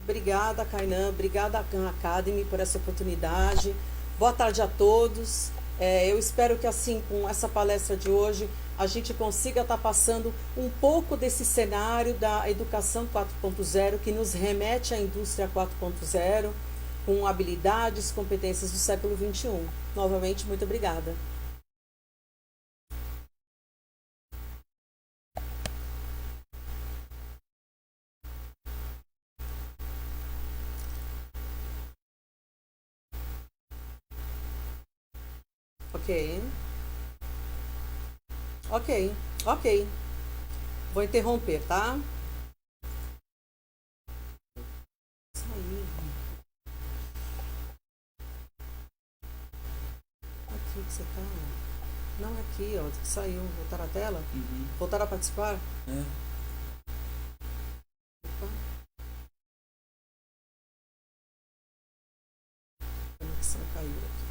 Obrigada, Kainan. Obrigada, Khan Academy, por essa oportunidade. Boa tarde a todos. Eu espero que, assim, com essa palestra de hoje, a gente consiga estar passando um pouco desse cenário da educação 4.0, que nos remete à indústria 4.0, com habilidades, competências do século XXI. Novamente, muito obrigada. Ok. Ok. Ok. Vou interromper, tá? Sair. Aqui que você tá. Não é aqui, ó. Saiu. Voltar a tela? Voltar a participar? Opa. A conexão caiu aqui.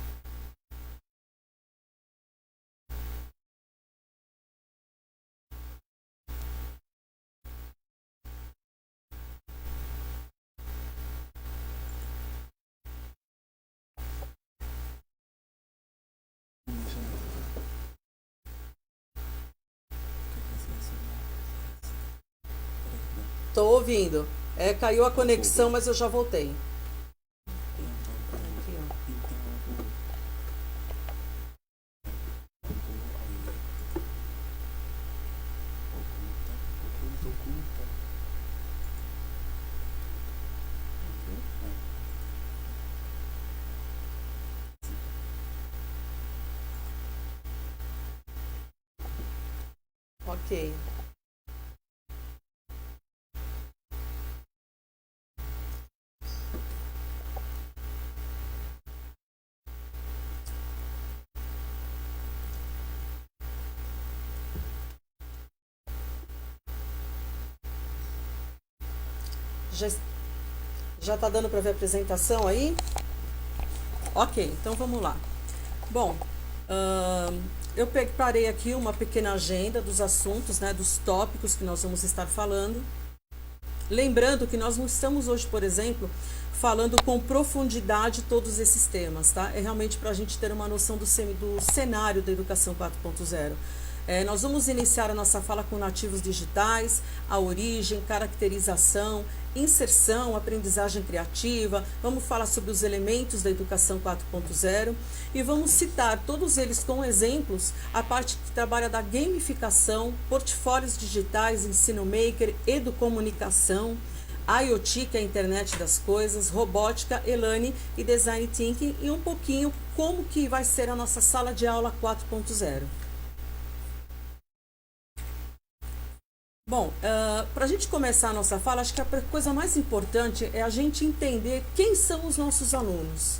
Tô ouvindo. Caiu a conexão, mas eu já voltei. Aqui, ó. Ok. Já tá dando para ver a apresentação aí? Ok, então vamos lá. Bom, eu preparei aqui uma pequena agenda dos assuntos, né, dos tópicos que nós vamos estar falando. Lembrando que nós não estamos hoje, por exemplo, falando com profundidade todos esses temas, tá? É realmente para a gente ter uma noção do cenário da educação 4.0. Nós vamos iniciar a nossa fala com nativos digitais, a origem, caracterização, inserção, aprendizagem criativa, vamos falar sobre os elementos da educação 4.0 e vamos citar todos eles com exemplos, a parte que trabalha da gamificação, portfólios digitais, ensino maker, educomunicação, IoT, que é a internet das coisas, robótica, Elane e design thinking e um pouquinho como que vai ser a nossa sala de aula 4.0. Bom, para a gente começar a nossa fala, acho que a coisa mais importante é a gente entender quem são os nossos alunos.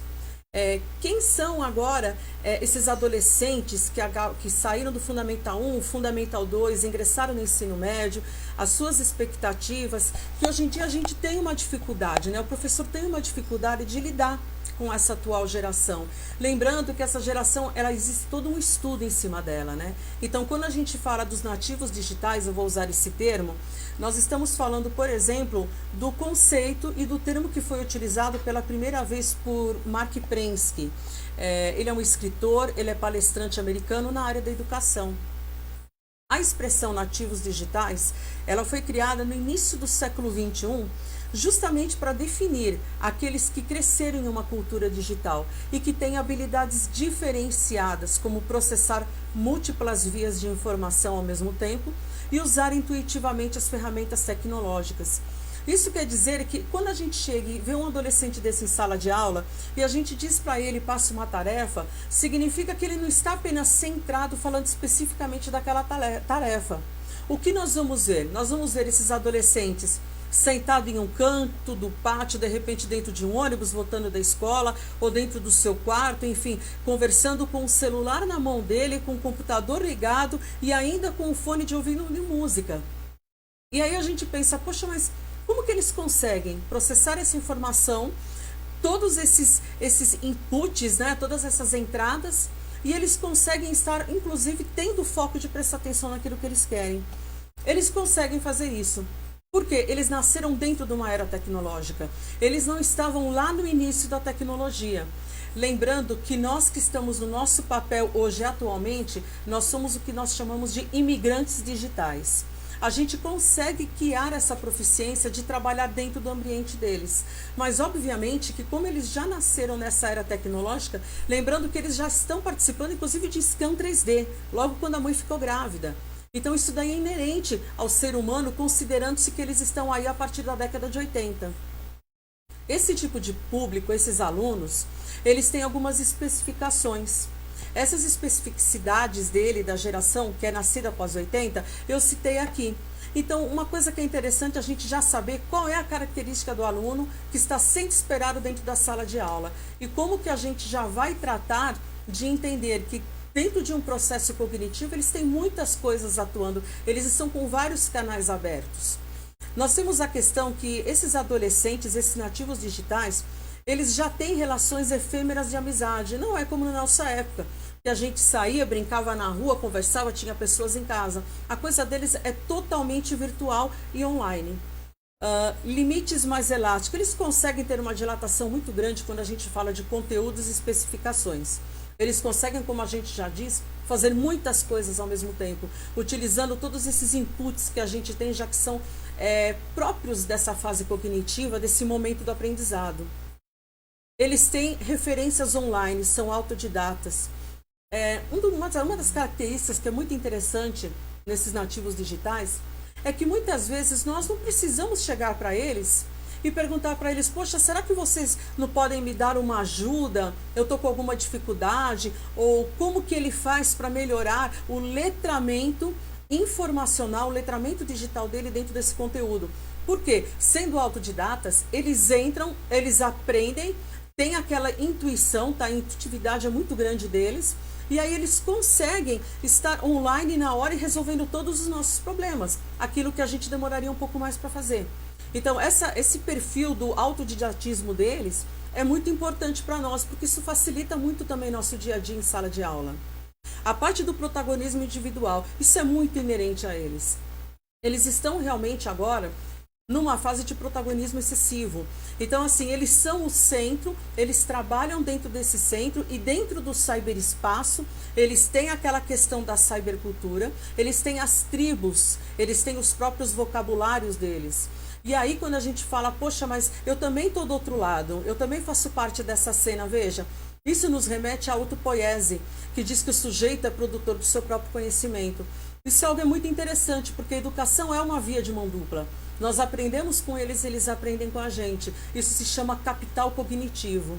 Quem são agora esses adolescentes que saíram do Fundamental 1, Fundamental 2, ingressaram no ensino médio, as suas expectativas, que hoje em dia a gente tem uma dificuldade, né? O professor tem uma dificuldade de lidar com essa atual geração. Lembrando que essa geração, ela existe todo um estudo em cima dela, né? Então, quando a gente fala dos nativos digitais, eu vou usar esse termo, nós estamos falando, por exemplo, do conceito e do termo que foi utilizado pela primeira vez por Mark Prensky. Ele é um escritor, ele é palestrante americano na área da educação. A expressão nativos digitais, ela foi criada no início do século XXI, justamente para definir aqueles que cresceram em uma cultura digital e que têm habilidades diferenciadas, como processar múltiplas vias de informação ao mesmo tempo e usar intuitivamente as ferramentas tecnológicas. Isso quer dizer que quando a gente chega e vê um adolescente desse em sala de aula e a gente diz para ele, passa uma tarefa, significa que ele não está apenas centrado falando especificamente daquela tarefa. O que nós vamos ver? Nós vamos ver esses adolescentes sentado em um canto do pátio, de repente dentro de um ônibus, voltando da escola, ou dentro do seu quarto, enfim, conversando com o celular na mão dele, com o computador ligado e ainda com o fone de ouvido de música. E aí a gente pensa, poxa, mas como que eles conseguem processar essa informação, todos esses inputs, né, todas essas entradas, e eles conseguem estar, inclusive, tendo foco de prestar atenção naquilo que eles querem. Eles conseguem fazer isso Porque eles nasceram dentro de uma era tecnológica. Eles não estavam lá no início da tecnologia. Lembrando que nós que estamos no nosso papel hoje, atualmente, nós somos o que nós chamamos de imigrantes digitais. A gente consegue criar essa proficiência de trabalhar dentro do ambiente deles. Mas, obviamente, que como eles já nasceram nessa era tecnológica, lembrando que eles já estão participando, inclusive, de scan 3D, logo quando a mãe ficou grávida. Então, isso daí é inerente ao ser humano, considerando-se que eles estão aí a partir da década de 80. Esse tipo de público, esses alunos, eles têm algumas especificações. Essas especificidades dele, da geração que é nascida após 80, eu citei aqui. Então, uma coisa que é interessante a gente já saber qual é a característica do aluno que está sendo esperado dentro da sala de aula. E como que a gente já vai tratar de entender que dentro de um processo cognitivo, eles têm muitas coisas atuando, eles estão com vários canais abertos. Nós temos a questão que esses adolescentes, esses nativos digitais, eles já têm relações efêmeras de amizade, não é como na nossa época, que a gente saía, brincava na rua, conversava, tinha pessoas em casa. A coisa deles é totalmente virtual e online. Limites mais elásticos, eles conseguem ter uma dilatação muito grande quando a gente fala de conteúdos e especificações. Eles conseguem, como a gente já diz, fazer muitas coisas ao mesmo tempo, utilizando todos esses inputs que a gente tem, já que são próprios dessa fase cognitiva, desse momento do aprendizado. Eles têm referências online, são autodidatas. Uma das características que é muito interessante nesses nativos digitais é que muitas vezes nós não precisamos chegar para eles e perguntar para eles, poxa, será que vocês não podem me dar uma ajuda? Eu estou com alguma dificuldade? Ou como que ele faz para melhorar o letramento informacional, o letramento digital dele dentro desse conteúdo? Porque, sendo autodidatas, eles entram, eles aprendem, tem aquela intuição, tá? A intuitividade é muito grande deles, e aí eles conseguem estar online na hora e resolvendo todos os nossos problemas, aquilo que a gente demoraria um pouco mais para fazer. Então, esse perfil do autodidatismo deles é muito importante para nós, porque isso facilita muito também nosso dia a dia em sala de aula. A parte do protagonismo individual, isso é muito inerente a eles. Eles estão realmente agora numa fase de protagonismo excessivo. Então, assim, eles são o centro, eles trabalham dentro desse centro e dentro do cyberespaço, eles têm aquela questão da cybercultura, eles têm as tribos, eles têm os próprios vocabulários deles. E aí, quando a gente fala, poxa, mas eu também estou do outro lado, eu também faço parte dessa cena, veja, isso nos remete à autopoiese, que diz que o sujeito é produtor do seu próprio conhecimento. Isso é algo muito interessante, porque a educação é uma via de mão dupla. Nós aprendemos com eles, eles aprendem com a gente. Isso se chama capital cognitivo.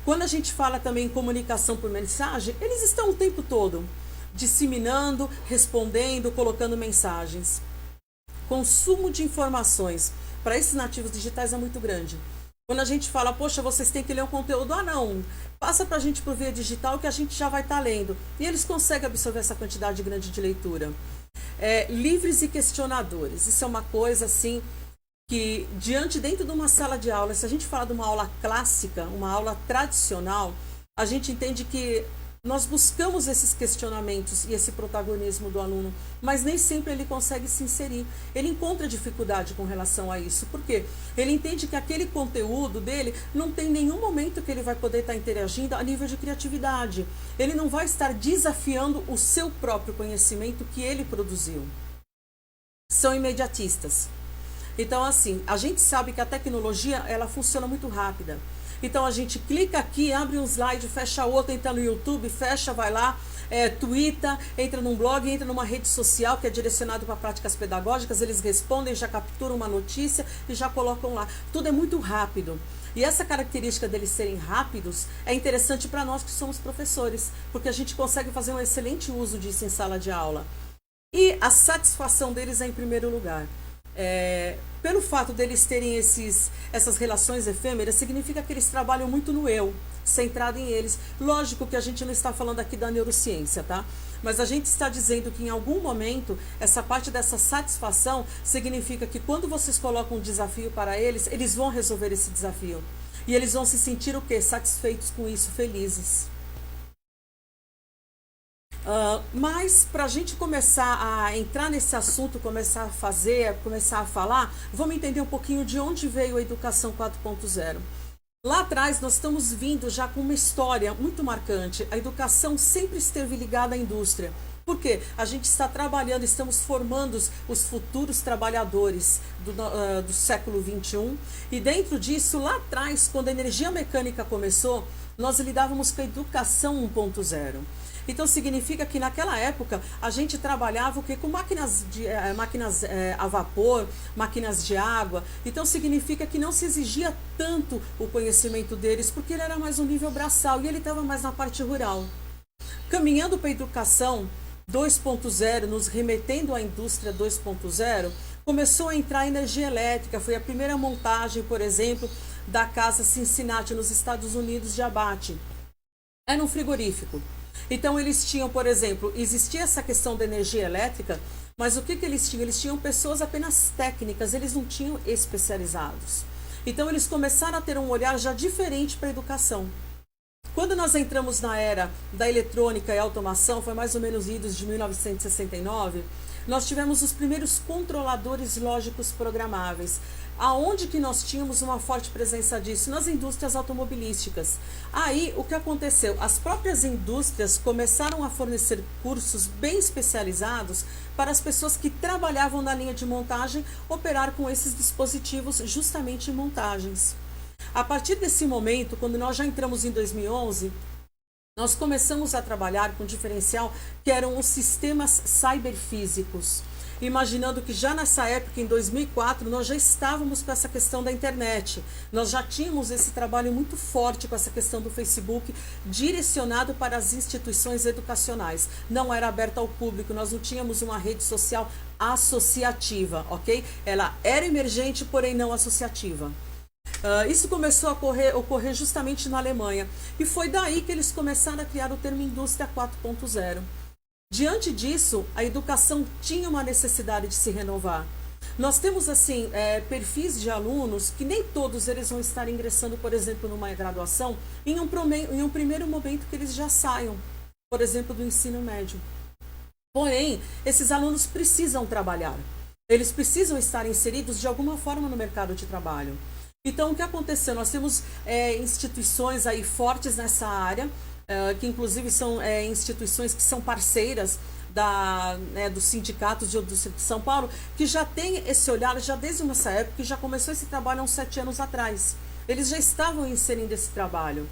Quando a gente fala também em comunicação por mensagem, eles estão o tempo todo disseminando, respondendo, colocando mensagens. Consumo de informações para esses nativos digitais é muito grande. Quando a gente fala, poxa, vocês têm que ler um conteúdo, não, passa para a gente por via digital que a gente já vai estar lendo. E eles conseguem absorver essa quantidade grande de leitura. Livres e questionadores, isso é uma coisa assim que dentro de uma sala de aula, se a gente falar de uma aula clássica, uma aula tradicional, a gente entende que nós buscamos esses questionamentos e esse protagonismo do aluno, mas nem sempre ele consegue se inserir. Ele encontra dificuldade com relação a isso. Por quê? Ele entende que aquele conteúdo dele não tem nenhum momento que ele vai poder estar interagindo a nível de criatividade. Ele não vai estar desafiando o seu próprio conhecimento que ele produziu. São imediatistas. Então, assim, a gente sabe que a tecnologia, ela funciona muito rápida. Então, a gente clica aqui, abre um slide, fecha outro, entra no YouTube, fecha, vai lá, twitta, entra num blog, entra numa rede social que é direcionado para práticas pedagógicas, eles respondem, já capturam uma notícia e já colocam lá. Tudo é muito rápido. E essa característica deles serem rápidos é interessante para nós que somos professores, porque a gente consegue fazer um excelente uso disso em sala de aula. E a satisfação deles é em primeiro lugar. Pelo fato deles terem essas relações efêmeras, significa que eles trabalham muito no eu, centrado em eles. Lógico que a gente não está falando aqui da neurociência, tá? Mas a gente está dizendo que em algum momento, essa parte dessa satisfação significa que quando vocês colocam um desafio para eles, eles vão resolver esse desafio. E eles vão se sentir o quê? Satisfeitos com isso, felizes. Mas para a gente começar a entrar nesse assunto, começar a fazer, começar a falar, vamos entender um pouquinho de onde veio a educação 4.0. Lá atrás nós estamos vindo já com uma história muito marcante. A educação sempre esteve ligada à indústria. Por quê? A gente está trabalhando, estamos formando os futuros trabalhadores do século XXI. E dentro disso, lá atrás, quando a energia mecânica começou, nós lidávamos com a educação 1.0. Então significa que naquela época a gente trabalhava o que? Com máquinas a vapor, máquinas de água. Então significa que não se exigia tanto o conhecimento deles, porque ele era mais um nível braçal e ele estava mais na parte rural. Caminhando para a educação 2.0, nos remetendo à indústria 2.0, começou a entrar energia elétrica. Foi a primeira montagem, por exemplo, da casa Cincinnati nos Estados Unidos de abate. Era um frigorífico. Então eles tinham, por exemplo, existia essa questão da energia elétrica, mas o que eles tinham? Eles tinham pessoas apenas técnicas, eles não tinham especializados. Então eles começaram a ter um olhar já diferente para a educação. Quando nós entramos na era da eletrônica e automação, foi mais ou menos idos de 1969, nós tivemos os primeiros controladores lógicos programáveis. Aonde que nós tínhamos uma forte presença disso? Nas indústrias automobilísticas. Aí, o que aconteceu? As próprias indústrias começaram a fornecer cursos bem especializados para as pessoas que trabalhavam na linha de montagem operar com esses dispositivos justamente em montagens. A partir desse momento, quando nós já entramos em 2011, nós começamos a trabalhar com um diferencial que eram os sistemas cyberfísicos. Imaginando que já nessa época, em 2004, nós já estávamos com essa questão da internet. Nós já tínhamos esse trabalho muito forte com essa questão do Facebook, direcionado para as instituições educacionais. Não era aberto ao público, nós não tínhamos uma rede social associativa, ok? Ela era emergente, porém não associativa. Isso começou a ocorrer justamente na Alemanha. E foi daí que eles começaram a criar o termo indústria 4.0. Diante disso, a educação tinha uma necessidade de se renovar. Nós temos assim perfis de alunos que nem todos eles vão estar ingressando, por exemplo, numa graduação em um primeiro momento que eles já saiam, por exemplo, do ensino médio. Porém, esses alunos precisam trabalhar. Eles precisam estar inseridos de alguma forma no mercado de trabalho. Então, o que aconteceu? Nós temos instituições aí fortes nessa área, que inclusive são instituições que são parceiras dos sindicatos do Distrito de São Paulo, que já tem esse olhar, já desde essa época, que já começou esse trabalho há uns 7 anos atrás. Eles já estavam inserindo esse trabalho.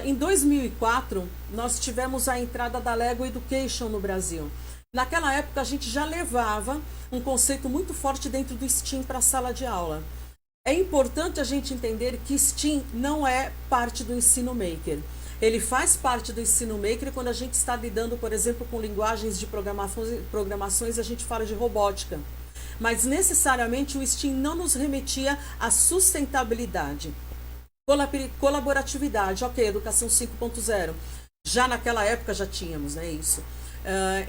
Em 2004, nós tivemos a entrada da Lego Education no Brasil. Naquela época, a gente já levava um conceito muito forte dentro do STEAM para a sala de aula. É importante a gente entender que STEAM não é parte do ensino maker. Ele faz parte do ensino maker quando a gente está lidando, por exemplo, com linguagens de programações, a gente fala de robótica. Mas necessariamente o STEAM não nos remetia à sustentabilidade. Colaboratividade, ok, educação 5.0. Já naquela época já tínhamos, né, isso.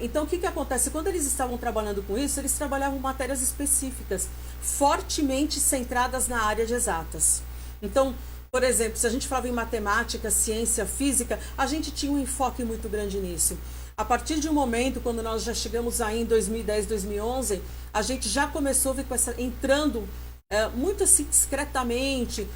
Então, o que acontece? Quando eles estavam trabalhando com isso, eles trabalhavam matérias específicas, fortemente centradas na área de exatas. Então, por exemplo, se a gente falava em matemática, ciência, física, a gente tinha um enfoque muito grande nisso. A partir de um momento, quando nós já chegamos aí em 2010, 2011, a gente já começou a ver entrando muito assim discretamente,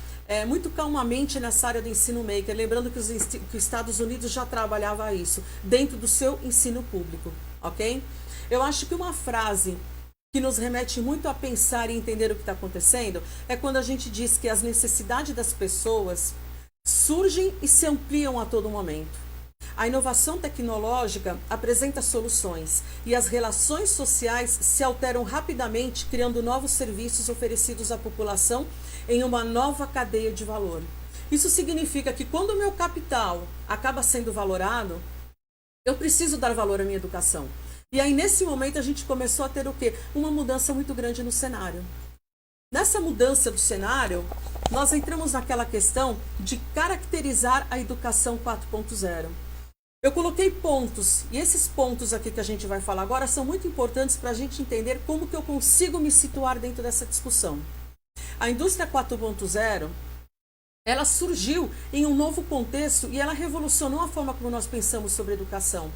muito calmamente nessa área do ensino maker, lembrando que os Estados Unidos já trabalhava isso dentro do seu ensino público, ok? Eu acho que uma frase que nos remete muito a pensar e entender o que está acontecendo é quando a gente diz que as necessidades das pessoas surgem e se ampliam a todo momento. A inovação tecnológica apresenta soluções e as relações sociais se alteram rapidamente, criando novos serviços oferecidos à população em uma nova cadeia de valor. Isso significa que quando o meu capital acaba sendo valorado, eu preciso dar valor à minha educação. E aí, nesse momento, a gente começou a ter o quê? Uma mudança muito grande no cenário. Nessa mudança do cenário, nós entramos naquela questão de caracterizar a educação 4.0. Eu coloquei pontos, e esses pontos aqui que a gente vai falar agora são muito importantes para a gente entender como que eu consigo me situar dentro dessa discussão. A indústria 4.0, ela surgiu em um novo contexto e ela revolucionou a forma como nós pensamos sobre educação.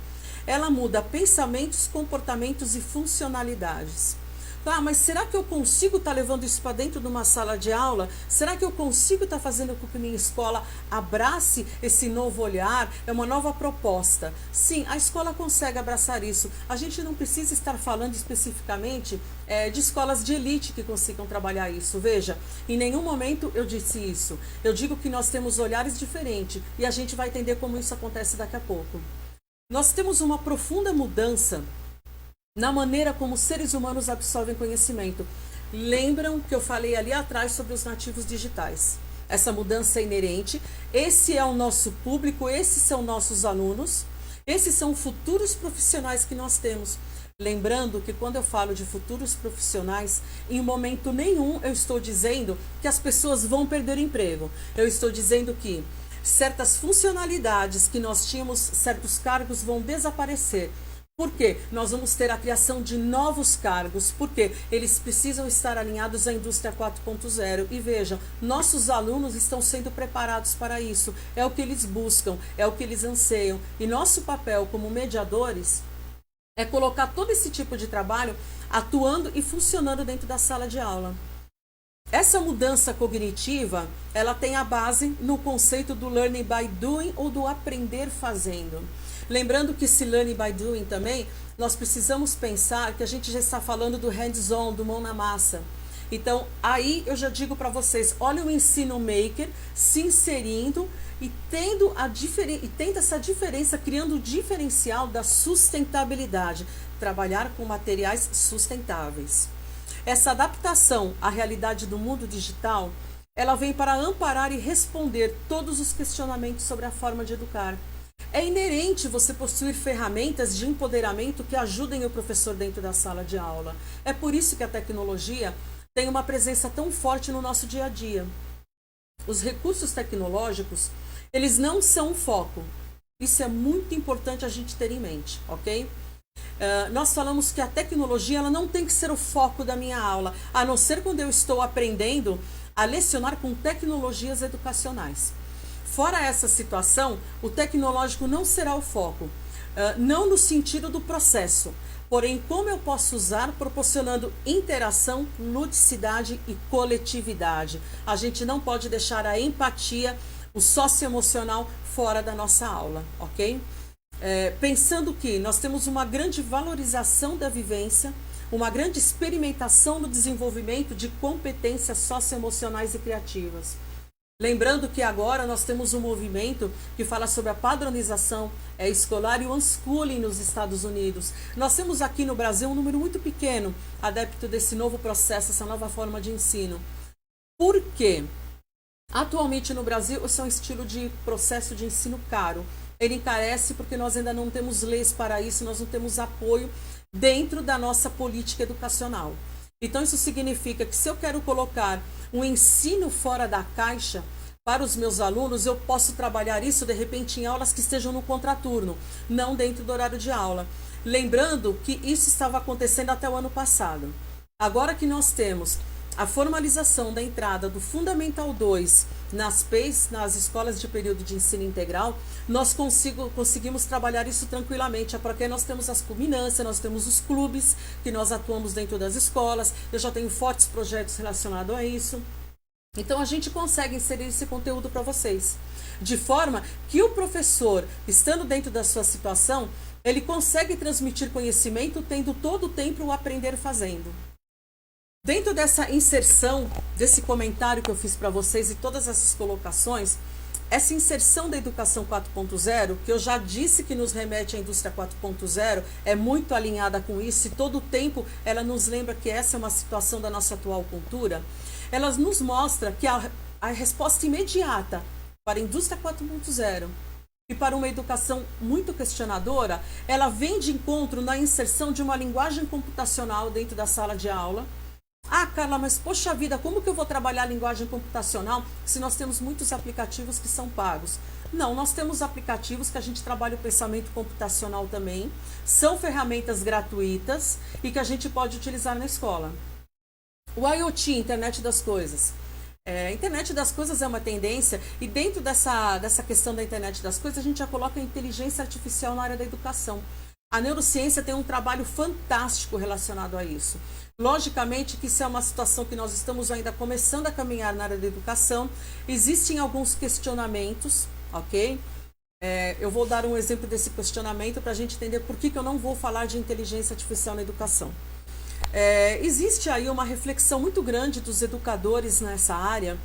ela muda pensamentos, comportamentos e funcionalidades. Ah, mas será que eu consigo estar levando isso para dentro de uma sala de aula? Será que eu consigo estar fazendo com que minha escola abrace esse novo olhar? É uma nova proposta. Sim, a escola consegue abraçar isso. A gente não precisa estar falando especificamente de escolas de elite que consigam trabalhar isso. Veja, em nenhum momento eu disse isso. Eu digo que nós temos olhares diferentes e a gente vai entender como isso acontece daqui a pouco. Nós temos uma profunda mudança na maneira como os seres humanos absorvem conhecimento. Lembram que eu falei ali atrás sobre os nativos digitais? Essa mudança é inerente. Esse é o nosso público, esses são nossos alunos, esses são futuros profissionais que nós temos. Lembrando que quando eu falo de futuros profissionais, em momento nenhum eu estou dizendo que as pessoas vão perder emprego. Eu estou dizendo que certas funcionalidades que nós tínhamos, certos cargos vão desaparecer. Por quê? Nós vamos ter a criação de novos cargos, porque eles precisam estar alinhados à indústria 4.0. E vejam, nossos alunos estão sendo preparados para isso. É o que eles buscam, é o que eles anseiam. E nosso papel como mediadores é colocar todo esse tipo de trabalho atuando e funcionando dentro da sala de aula. Essa mudança cognitiva, ela tem a base no conceito do learning by doing ou do aprender fazendo. Lembrando que esse learning by doing também, nós precisamos pensar que a gente já está falando do hands-on, do mão na massa. Então, aí eu já digo para vocês, olha o ensino maker se inserindo e tendo tenta essa diferença, criando o diferencial da sustentabilidade, trabalhar com materiais sustentáveis. Essa adaptação à realidade do mundo digital, ela vem para amparar e responder todos os questionamentos sobre a forma de educar. É inerente você possuir ferramentas de empoderamento que ajudem o professor dentro da sala de aula. É por isso que a tecnologia tem uma presença tão forte no nosso dia a dia. Os recursos tecnológicos, eles não são um foco. Isso é muito importante a gente ter em mente, ok? Nós falamos que a tecnologia ela não tem que ser o foco da minha aula, a não ser quando eu estou aprendendo a lecionar com tecnologias educacionais. Fora essa situação, o tecnológico não será o foco, não no sentido do processo, porém como eu posso usar proporcionando interação, ludicidade e coletividade. A gente não pode deixar a empatia, o socioemocional fora da nossa aula, ok? Pensando que nós temos uma grande valorização da vivência, uma grande experimentação no desenvolvimento de competências socioemocionais e criativas. Lembrando que agora nós temos um movimento que fala sobre a padronização escolar e o unschooling nos Estados Unidos. Nós temos aqui no Brasil um número muito pequeno adepto desse novo processo, essa nova forma de ensino. Por quê? Atualmente no Brasil, esse é um estilo de processo de ensino caro. Ele encarece porque nós ainda não temos leis para isso, nós não temos apoio dentro da nossa política educacional. Então isso significa que se eu quero colocar um ensino fora da caixa para os meus alunos, eu posso trabalhar isso de repente em aulas que estejam no contraturno, não dentro do horário de aula. Lembrando que isso estava acontecendo até o ano passado. Agora que nós temos a formalização da entrada do Fundamental 2 nas PEIs, nas escolas de período de ensino integral, nós conseguimos trabalhar isso tranquilamente, porque nós temos as culminâncias, nós temos os clubes que nós atuamos dentro das escolas, eu já tenho fortes projetos relacionados a isso. Então a gente consegue inserir esse conteúdo para vocês, de forma que o professor, estando dentro da sua situação, ele consegue transmitir conhecimento tendo todo o tempo o aprender fazendo. Dentro dessa inserção, desse comentário que eu fiz para vocês e todas essas colocações, essa inserção da educação 4.0, que eu já disse que nos remete à indústria 4.0, é muito alinhada com isso e todo o tempo ela nos lembra que essa é uma situação da nossa atual cultura, ela nos mostra que a resposta imediata para a indústria 4.0 e para uma educação muito questionadora, ela vem de encontro na inserção de uma linguagem computacional dentro da sala de aula. Ah, Carla, mas poxa vida, como que eu vou trabalhar a linguagem computacional se nós temos muitos aplicativos que são pagos? Não, nós temos aplicativos que a gente trabalha o pensamento computacional também, são ferramentas gratuitas e que a gente pode utilizar na escola. O IoT, Internet das Coisas. Internet das Coisas é uma tendência e dentro dessa questão da Internet das Coisas a gente já coloca a inteligência artificial na área da educação. A neurociência tem um trabalho fantástico relacionado a isso. Logicamente que isso é uma situação que nós estamos ainda começando a caminhar na área da educação. Existem alguns questionamentos, ok? Eu vou dar um exemplo desse questionamento para a gente entender por que eu não vou falar de inteligência artificial na educação. Existe aí uma reflexão muito grande dos educadores nessa área,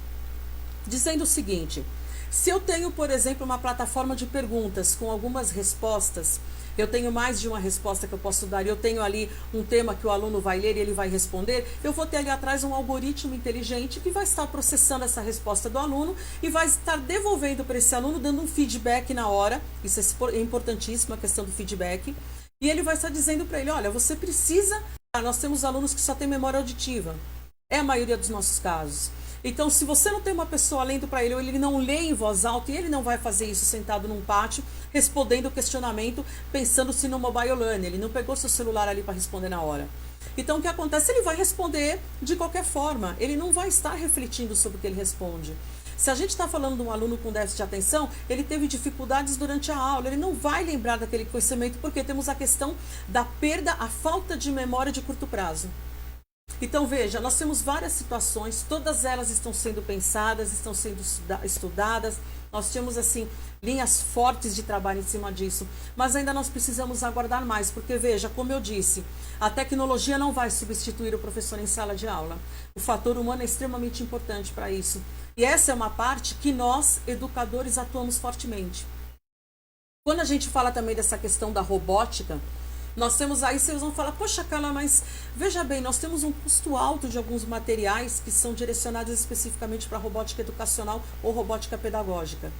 dizendo o seguinte: se eu tenho, por exemplo, uma plataforma de perguntas com algumas respostas, eu tenho mais de uma resposta que eu posso dar, e eu tenho ali um tema que o aluno vai ler e ele vai responder, eu vou ter ali atrás um algoritmo inteligente que vai estar processando essa resposta do aluno e vai estar devolvendo para esse aluno, dando um feedback na hora. Isso é importantíssimo, a questão do feedback. E ele vai estar dizendo para ele: olha, você precisa... Nós temos alunos que só têm memória auditiva. É a maioria dos nossos casos. Então, se você não tem uma pessoa lendo para ele, ou ele não lê em voz alta, e ele não vai fazer isso sentado num pátio, respondendo o questionamento, pensando-se no mobile learning, ele não pegou seu celular ali para responder na hora. Então, o que acontece? Ele vai responder de qualquer forma, ele não vai estar refletindo sobre o que ele responde. Se a gente está falando de um aluno com déficit de atenção, ele teve dificuldades durante a aula, ele não vai lembrar daquele conhecimento, porque temos a questão da perda, a falta de memória de curto prazo. Então, veja, nós temos várias situações, todas elas estão sendo pensadas, estão sendo estudadas, nós temos, assim, linhas fortes de trabalho em cima disso, mas ainda nós precisamos aguardar mais, porque, veja, como eu disse, a tecnologia não vai substituir o professor em sala de aula. O fator humano é extremamente importante para isso. E essa é uma parte que nós, educadores, atuamos fortemente. Quando a gente fala também dessa questão da robótica, nós temos aí, vocês vão falar: poxa, Carla, mas veja bem, nós temos um custo alto de alguns materiais que são direcionados especificamente para robótica educacional ou robótica pedagógica.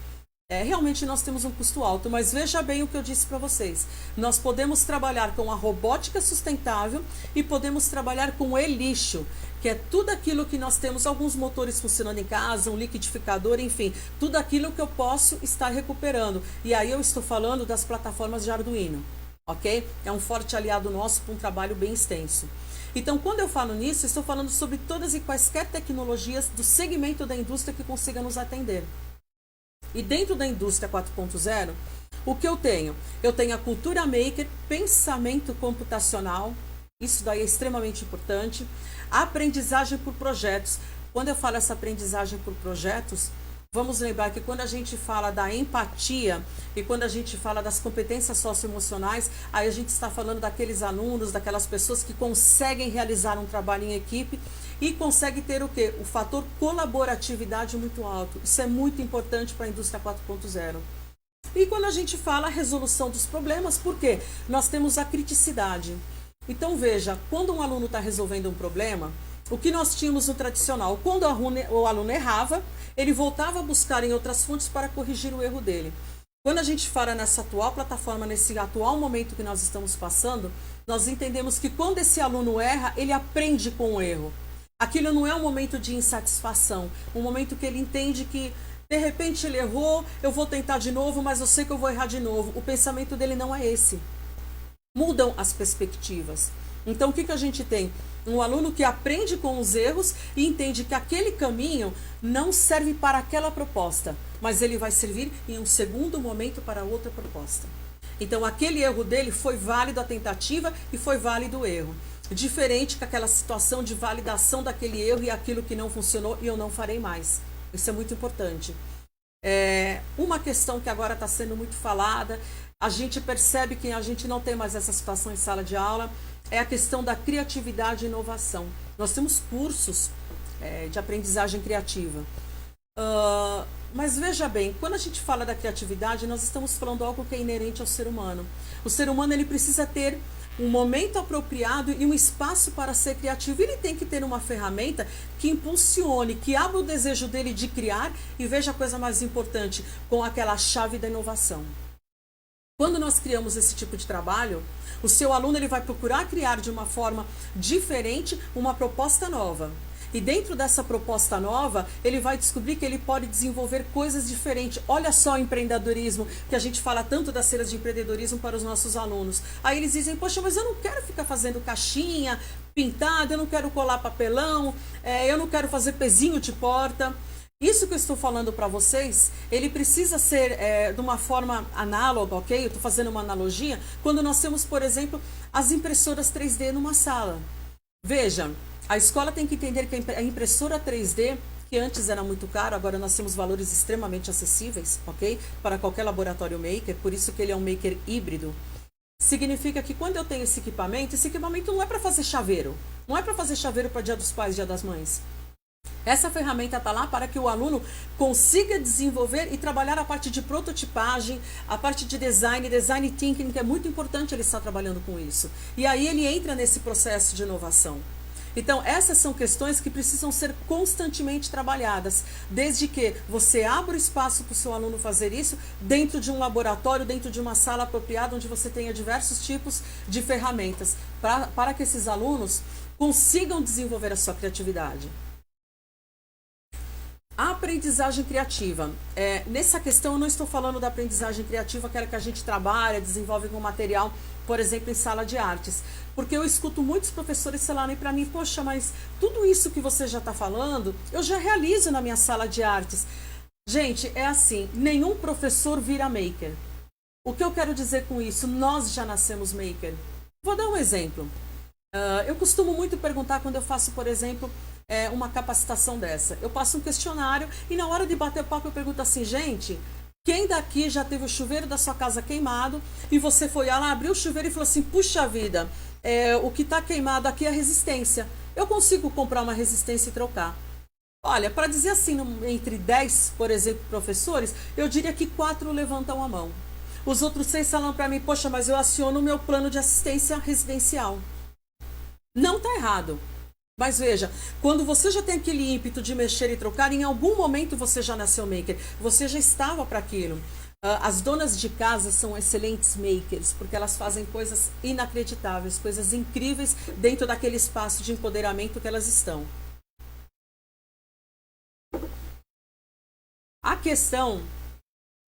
Realmente nós temos um custo alto, mas veja bem o que eu disse para vocês. Nós podemos trabalhar com a robótica sustentável e podemos trabalhar com o e-lixo, que é tudo aquilo que nós temos, alguns motores funcionando em casa, um liquidificador, enfim, tudo aquilo que eu posso estar recuperando. E aí eu estou falando das plataformas de Arduino. Ok? É um forte aliado nosso para um trabalho bem extenso. Então, quando eu falo nisso, estou falando sobre todas e quaisquer tecnologias do segmento da indústria que consiga nos atender. E dentro da indústria 4.0, o que eu tenho? Eu tenho a cultura maker, pensamento computacional, isso daí é extremamente importante. A aprendizagem por projetos. Quando eu falo essa aprendizagem por projetos, vamos lembrar que quando a gente fala da empatia e quando a gente fala das competências socioemocionais, aí a gente está falando daqueles alunos, daquelas pessoas que conseguem realizar um trabalho em equipe e conseguem ter o quê? O fator colaboratividade muito alto. Isso é muito importante para a indústria 4.0. E quando a gente fala a resolução dos problemas, por quê? Nós temos a criticidade. Então veja, quando um aluno está resolvendo um problema, o que nós tínhamos no tradicional? Quando o aluno errava, ele voltava a buscar em outras fontes para corrigir o erro dele. Quando a gente fala nessa atual plataforma, nesse atual momento que nós estamos passando, nós entendemos que quando esse aluno erra, ele aprende com o erro. Aquilo não é um momento de insatisfação, um momento que ele entende que, de repente, ele errou, eu vou tentar de novo, mas eu sei que eu vou errar de novo. O pensamento dele não é esse. Mudam as perspectivas. Então, o que a gente tem? Um aluno que aprende com os erros e entende que aquele caminho não serve para aquela proposta, mas ele vai servir em um segundo momento para outra proposta. Então, aquele erro dele foi válido a tentativa e foi válido o erro. Diferente que aquela situação de validação daquele erro e aquilo que não funcionou e eu não farei mais. Isso é muito importante. Uma questão que agora está sendo muito falada, a gente percebe que a gente não tem mais essa situação em sala de aula, é a questão da criatividade e inovação. Nós temos cursos de aprendizagem criativa. Mas veja bem, quando a gente fala da criatividade, nós estamos falando algo que é inerente ao ser humano. O ser humano ele precisa ter um momento apropriado e um espaço para ser criativo. Ele tem que ter uma ferramenta que impulsione, que abra o desejo dele de criar e veja a coisa mais importante, com aquela chave da inovação. Quando nós criamos esse tipo de trabalho, o seu aluno ele vai procurar criar de uma forma diferente uma proposta nova. E dentro dessa proposta nova, ele vai descobrir que ele pode desenvolver coisas diferentes. Olha só o empreendedorismo, que a gente fala tanto das feiras de empreendedorismo para os nossos alunos. Aí eles dizem: poxa, mas eu não quero ficar fazendo caixinha, pintada, eu não quero colar papelão, eu não quero fazer pezinho de porta. Isso que eu estou falando para vocês, ele precisa ser de uma forma análoga, ok? Eu estou fazendo uma analogia, quando nós temos, por exemplo, as impressoras 3D numa sala. Veja, a escola tem que entender que a impressora 3D, que antes era muito caro, agora nós temos valores extremamente acessíveis, ok? Para qualquer laboratório maker, por isso que ele é um maker híbrido. Significa que quando eu tenho esse equipamento não é para fazer chaveiro. Não é para fazer chaveiro para Dia dos Pais, Dia das Mães. Essa ferramenta está lá para que o aluno consiga desenvolver e trabalhar a parte de prototipagem, a parte de design thinking, que é muito importante ele estar trabalhando com isso. E aí ele entra nesse processo de inovação. Então, essas são questões que precisam ser constantemente trabalhadas, desde que você abra o espaço para o seu aluno fazer isso dentro de um laboratório, dentro de uma sala apropriada, onde você tenha diversos tipos de ferramentas, para que esses alunos consigam desenvolver a sua criatividade. A aprendizagem criativa. Nessa questão, eu não estou falando da aprendizagem criativa, aquela que a gente trabalha, desenvolve com material, por exemplo, em sala de artes. Porque eu escuto muitos professores falarem para mim, poxa, mas tudo isso que você já está falando, eu já realizo na minha sala de artes. Gente, é assim, nenhum professor vira maker. O que eu quero dizer com isso? Nós já nascemos maker. Vou dar um exemplo. Eu costumo muito perguntar quando eu faço, por exemplo, uma capacitação dessa. Eu passo um questionário e na hora de bater papo eu pergunto assim, gente, quem daqui já teve o chuveiro da sua casa queimado e você foi lá, abriu o chuveiro e falou assim, puxa vida, o que está queimado aqui é a resistência. Eu consigo comprar uma resistência e trocar. Olha, para dizer assim, entre 10, por exemplo, professores, eu diria que 4 levantam a mão. Os outros 6 falam para mim, poxa, mas eu aciono o meu plano de assistência residencial. Não está errado. Mas veja, quando você já tem aquele ímpeto de mexer e trocar, em algum momento você já nasceu maker, você já estava para aquilo. As donas de casa são excelentes makers, porque elas fazem coisas inacreditáveis, coisas incríveis dentro daquele espaço de empoderamento que elas estão. A questão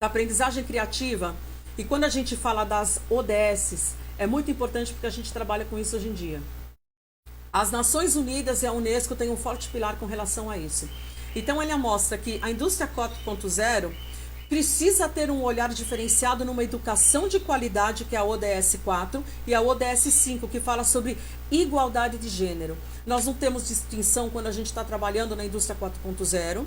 da aprendizagem criativa, e quando a gente fala das ODSs, é muito importante porque a gente trabalha com isso hoje em dia. As Nações Unidas e a Unesco têm um forte pilar com relação a isso. Então, ela mostra que a indústria 4.0 precisa ter um olhar diferenciado numa educação de qualidade, que é a ODS 4, e a ODS 5, que fala sobre igualdade de gênero. Nós não temos distinção quando a gente está trabalhando na indústria 4.0,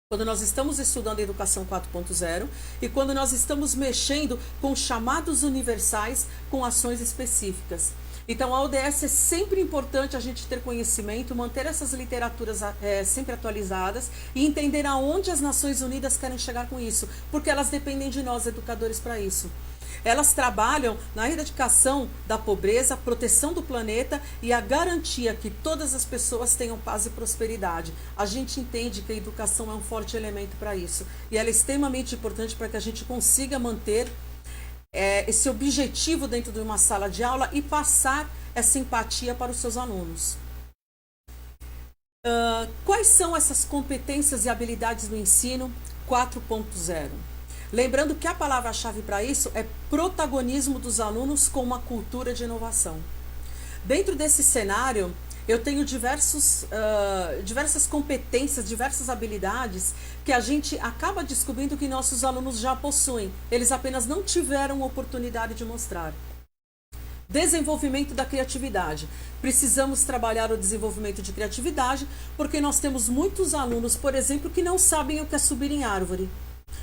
quando nós estamos estudando a educação 4.0 e quando nós estamos mexendo com chamados universais com ações específicas. Então, a ODS é sempre importante a gente ter conhecimento, manter essas literaturas sempre atualizadas e entender aonde as Nações Unidas querem chegar com isso, porque elas dependem de nós, educadores, para isso. Elas trabalham na erradicação da pobreza, proteção do planeta e a garantia que todas as pessoas tenham paz e prosperidade. A gente entende que a educação é um forte elemento para isso e ela é extremamente importante para que a gente consiga manter esse objetivo dentro de uma sala de aula e passar essa empatia para os seus alunos. Quais são essas competências e habilidades do ensino 4.0? Lembrando que a palavra-chave para isso é protagonismo dos alunos com uma cultura de inovação. Dentro desse cenário, eu tenho diversas competências, diversas habilidades que a gente acaba descobrindo que nossos alunos já possuem. Eles apenas não tiveram oportunidade de mostrar. Desenvolvimento da criatividade. Precisamos trabalhar o desenvolvimento de criatividade porque nós temos muitos alunos, por exemplo, que não sabem o que é subir em árvore.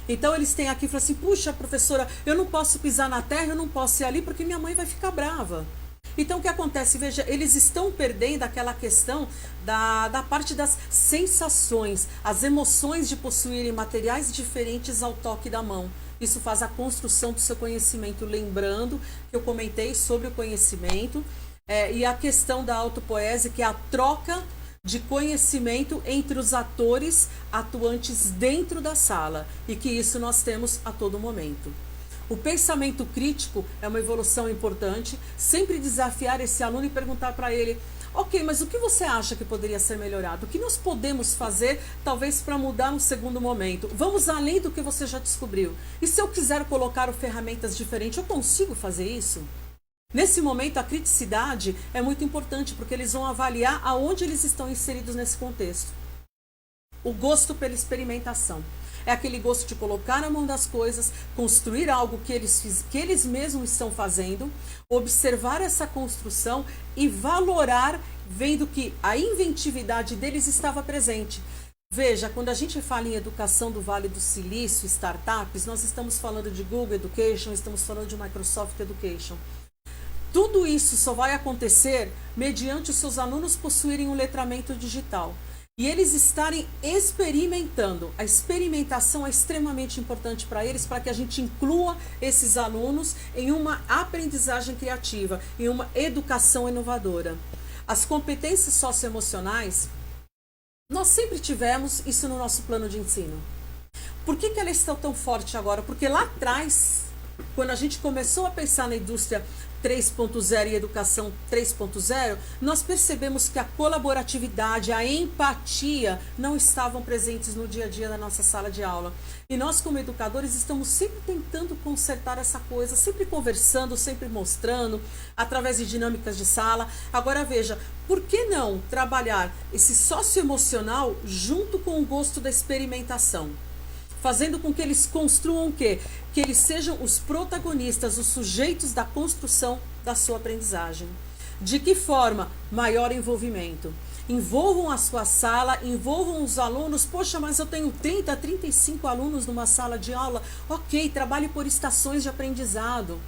Então eles têm aqui e falam assim, puxa, professora, eu não posso pisar na terra, eu não posso ir ali porque minha mãe vai ficar brava. Então, o que acontece? Veja, eles estão perdendo aquela questão da parte das sensações, as emoções de possuírem materiais diferentes ao toque da mão. Isso faz a construção do seu conhecimento. Lembrando que eu comentei sobre o conhecimento e a questão da autopoese, que é a troca de conhecimento entre os atores atuantes dentro da sala e que isso nós temos a todo momento. O pensamento crítico é uma evolução importante, sempre desafiar esse aluno e perguntar para ele, ok, mas o que você acha que poderia ser melhorado? O que nós podemos fazer, talvez, para mudar no segundo momento? Vamos além do que você já descobriu. E se eu quiser colocar ferramentas diferentes, eu consigo fazer isso? Nesse momento, a criticidade é muito importante, porque eles vão avaliar aonde eles estão inseridos nesse contexto. o gosto pela experimentação. É aquele gosto de colocar na mão das coisas, construir algo que eles mesmos estão fazendo, observar essa construção e valorar, vendo que a inventividade deles estava presente. Veja, quando a gente fala em educação do Vale do Silício, startups, nós estamos falando de Google Education, estamos falando de Microsoft Education. Tudo isso só vai acontecer mediante os seus alunos possuírem um letramento digital. E eles estarem experimentando. A experimentação é extremamente importante para eles, para que a gente inclua esses alunos em uma aprendizagem criativa, em uma educação inovadora. As competências socioemocionais, nós sempre tivemos isso no nosso plano de ensino. Por que elas estão tão fortes agora? Porque lá atrás, quando a gente começou a pensar na indústria 3.0 e educação 3.0, nós percebemos que a colaboratividade, a empatia não estavam presentes no dia a dia da nossa sala de aula. E nós, como educadores, estamos sempre tentando consertar essa coisa, sempre conversando, sempre mostrando, através de dinâmicas de sala. Agora veja, por que não trabalhar esse socioemocional junto com o gosto da experimentação? Fazendo com que eles construam o quê? Que eles sejam os protagonistas, os sujeitos da construção da sua aprendizagem. De que forma? Maior envolvimento. Envolvam a sua sala, envolvam os alunos. Poxa, mas eu tenho 30, 35 alunos numa sala de aula. Ok, trabalhe por estações de aprendizado.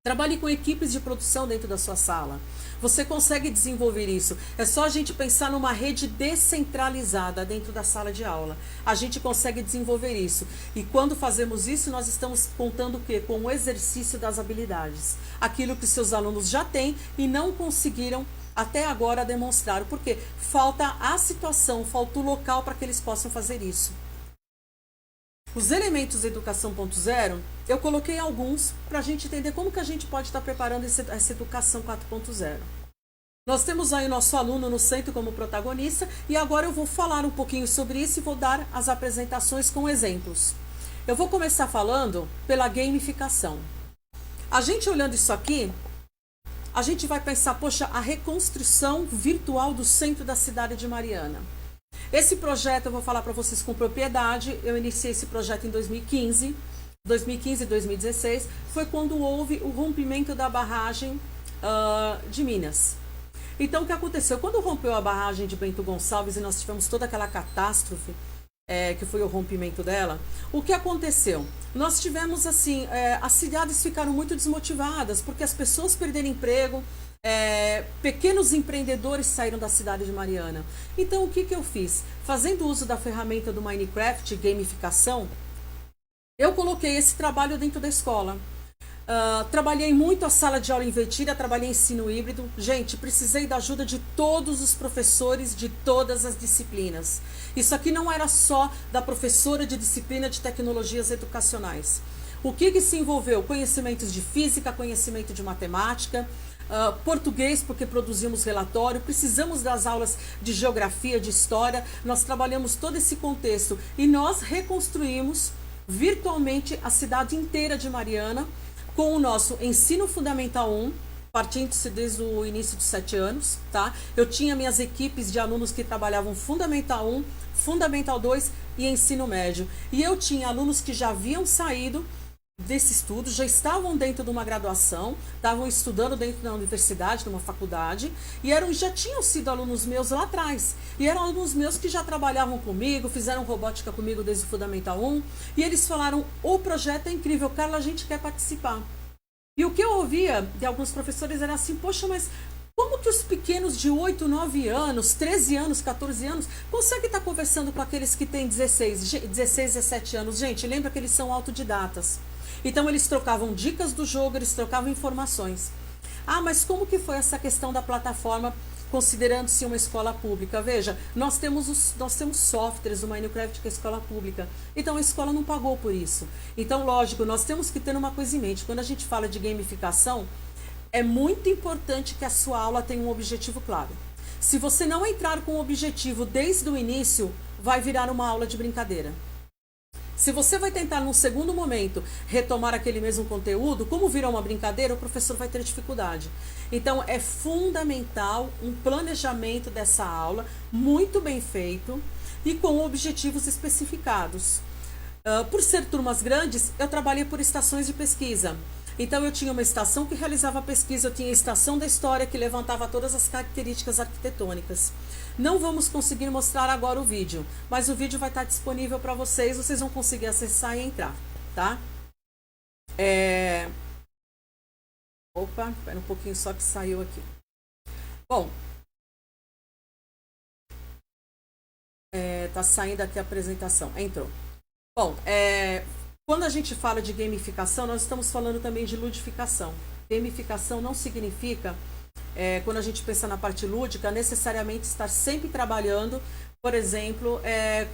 Trabalhe com equipes de produção dentro da sua sala. Você consegue desenvolver isso. É só a gente pensar numa rede descentralizada dentro da sala de aula. A gente consegue desenvolver isso. E quando fazemos isso, nós estamos contando o quê? Com o exercício das habilidades. Aquilo que seus alunos já têm e não conseguiram até agora demonstrar. Porque falta a situação, falta o local para que eles possam fazer isso. Os elementos da educação 4.0, eu coloquei alguns para a gente entender como que a gente pode estar preparando essa educação 4.0. Nós temos aí o nosso aluno no centro como protagonista e agora eu vou falar um pouquinho sobre isso e vou dar as apresentações com exemplos. Eu vou começar falando pela gamificação. A gente olhando isso aqui, a gente vai pensar, poxa, a reconstrução virtual do centro da cidade de Mariana. Esse projeto eu vou falar para vocês com propriedade. Eu iniciei esse projeto em 2015 e 2016. Foi quando houve o rompimento da barragem de Minas. Então, o que aconteceu? Quando rompeu a barragem de Bento Gonçalves e nós tivemos toda aquela catástrofe, que foi o rompimento dela, o que aconteceu? Nós tivemos assim, as cidades ficaram muito desmotivadas, porque as pessoas perderam emprego, pequenos empreendedores saíram da cidade de Mariana. Então, o que eu fiz? Fazendo uso da ferramenta do Minecraft, gamificação, eu coloquei esse trabalho dentro da escola. Trabalhei muito a sala de aula invertida, trabalhei ensino híbrido. Gente, precisei da ajuda de todos os professores de todas as disciplinas. Isso aqui não era só da professora de disciplina de tecnologias educacionais. O que se envolveu? Conhecimentos de física, conhecimento de matemática, português, porque produzimos relatório, precisamos das aulas de geografia, de história. Nós trabalhamos todo esse contexto e nós reconstruímos virtualmente a cidade inteira de Mariana, com o nosso ensino fundamental 1, partindo-se desde o início dos 7 anos, tá? Eu tinha minhas equipes de alunos que trabalhavam fundamental 1, fundamental 2 e ensino médio. E eu tinha alunos que já haviam saído desse estudo, já estavam dentro de uma graduação, estavam estudando dentro da universidade, de uma faculdade, e já tinham sido alunos meus lá atrás. E eram alunos meus que já trabalhavam comigo, fizeram robótica comigo desde o Fundamental 1, e eles falaram, o projeto é incrível, Carla, a gente quer participar. E o que eu ouvia de alguns professores era assim, poxa, mas como que os pequenos de 8, 9 anos, 13 anos, 14 anos, conseguem estar conversando com aqueles que têm 16, 17 anos? Gente, lembra que eles são autodidatas. Então, eles trocavam dicas do jogo, eles trocavam informações. Ah, mas como que foi essa questão da plataforma, considerando-se uma escola pública? Veja, nós temos softwares do Minecraft que é escola pública. Então, a escola não pagou por isso. Então, lógico, nós temos que ter uma coisa em mente. Quando a gente fala de gamificação, é muito importante que a sua aula tenha um objetivo claro. Se você não entrar com o objetivo desde o início, vai virar uma aula de brincadeira. Se você vai tentar, num segundo momento, retomar aquele mesmo conteúdo, como virá uma brincadeira, o professor vai ter dificuldade. Então, é fundamental um planejamento dessa aula, muito bem feito, e com objetivos especificados. Por ser turmas grandes, eu trabalhei por estações de pesquisa. Então eu tinha uma estação que realizava pesquisa, eu tinha a estação da história que levantava todas as características arquitetônicas. Não vamos conseguir mostrar agora o vídeo, mas o vídeo vai estar disponível para vocês, vocês vão conseguir acessar e entrar, tá? Opa, espera um pouquinho só que saiu aqui. Bom, tá saindo aqui a apresentação, entrou. Bom, quando a gente fala de gamificação, nós estamos falando também de ludificação. Gamificação não significa, quando a gente pensa na parte lúdica, necessariamente estar sempre trabalhando, por exemplo,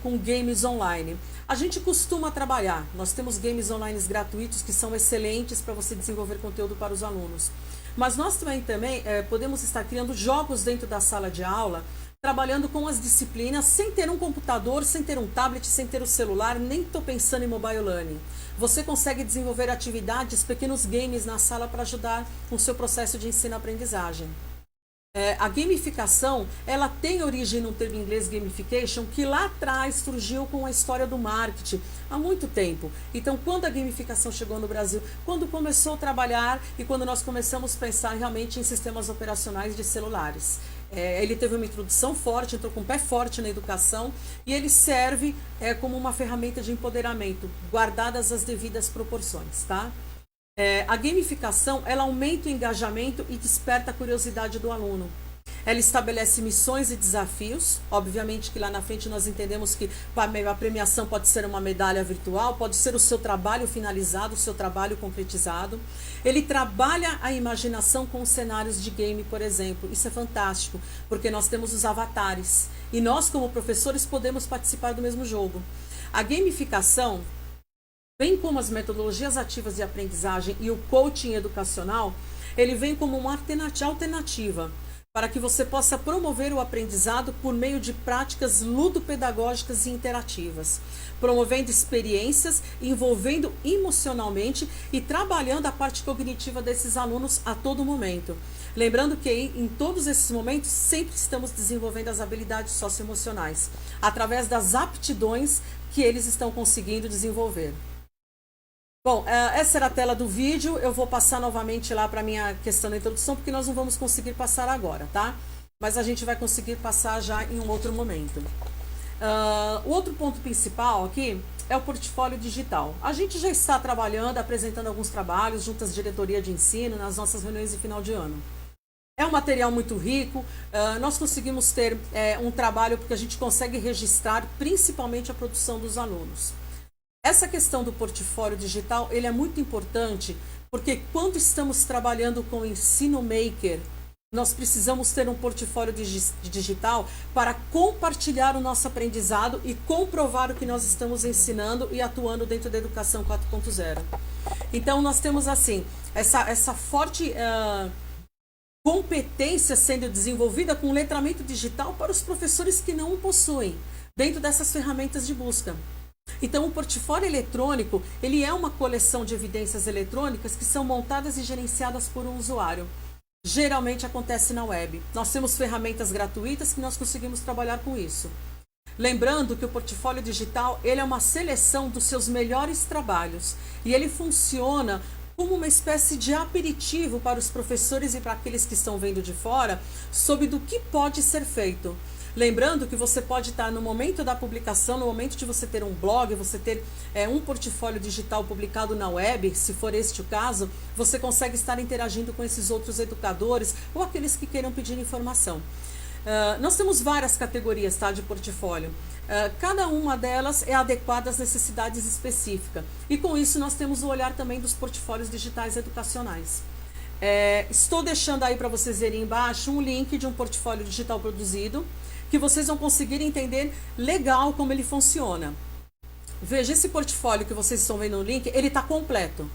com games online. A gente costuma trabalhar, nós temos games online gratuitos que são excelentes para você desenvolver conteúdo para os alunos. Mas nós também podemos estar criando jogos dentro da sala de aula, trabalhando com as disciplinas sem ter um computador, sem ter um tablet, sem ter o celular, nem estou pensando em mobile learning. Você consegue desenvolver atividades, pequenos games na sala para ajudar no seu processo de ensino-aprendizagem. A gamificação, ela tem origem no termo inglês gamification, que lá atrás surgiu com a história do marketing, há muito tempo. Então, quando a gamificação chegou no Brasil, quando começou a trabalhar e quando nós começamos a pensar realmente em sistemas operacionais de celulares. Ele teve uma introdução forte, entrou com o pé forte na educação e ele serve como uma ferramenta de empoderamento, guardadas as devidas proporções, tá? A gamificação, ela aumenta o engajamento e desperta a curiosidade do aluno. Ela estabelece missões e desafios. Obviamente que lá na frente nós entendemos que a premiação pode ser uma medalha virtual, pode ser o seu trabalho finalizado, o seu trabalho concretizado. Ele trabalha a imaginação com os cenários de game, por exemplo. Isso é fantástico, porque nós temos os avatares. E nós, como professores, podemos participar do mesmo jogo. A gamificação, bem como as metodologias ativas de aprendizagem e o coaching educacional, ele vem como uma alternativa para que você possa promover o aprendizado por meio de práticas ludopedagógicas e interativas, promovendo experiências, envolvendo emocionalmente e trabalhando a parte cognitiva desses alunos a todo momento. Lembrando que em todos esses momentos sempre estamos desenvolvendo as habilidades socioemocionais, através das aptidões que eles estão conseguindo desenvolver. Bom, essa era a tela do vídeo, eu vou passar novamente lá para a minha questão da introdução, porque nós não vamos conseguir passar agora, tá? Mas a gente vai conseguir passar já em um outro momento. O outro ponto principal aqui é o portfólio digital. A gente já está trabalhando, apresentando alguns trabalhos junto às diretoria de ensino, nas nossas reuniões de final de ano. É um material muito rico, nós conseguimos ter um trabalho porque a gente consegue registrar principalmente a produção dos alunos. Essa questão do portfólio digital, ele é muito importante, porque quando estamos trabalhando com o ensino maker, nós precisamos ter um portfólio digital para compartilhar o nosso aprendizado e comprovar o que nós estamos ensinando e atuando dentro da educação 4.0. Então, nós temos assim, essa forte competência sendo desenvolvida com letramento digital para os professores que não o possuem, dentro dessas ferramentas de busca. Então, o portfólio eletrônico, ele é uma coleção de evidências eletrônicas que são montadas e gerenciadas por um usuário. Geralmente acontece na web. Nós temos ferramentas gratuitas que nós conseguimos trabalhar com isso. Lembrando que o portfólio digital, ele é uma seleção dos seus melhores trabalhos e ele funciona como uma espécie de aperitivo para os professores e para aqueles que estão vendo de fora sobre do que pode ser feito. Lembrando que você pode estar no momento da publicação, no momento de você ter um blog, você ter um portfólio digital publicado na web, se for este o caso, você consegue estar interagindo com esses outros educadores ou aqueles que queiram pedir informação. Nós temos várias categorias, tá, de portfólio. Cada uma delas é adequada às necessidades específicas. E com isso nós temos o olhar também dos portfólios digitais educacionais. Estou deixando aí para vocês verem embaixo um link de um portfólio digital produzido, que vocês vão conseguir entender legal como ele funciona. Veja, esse portfólio que vocês estão vendo no link, ele está completo.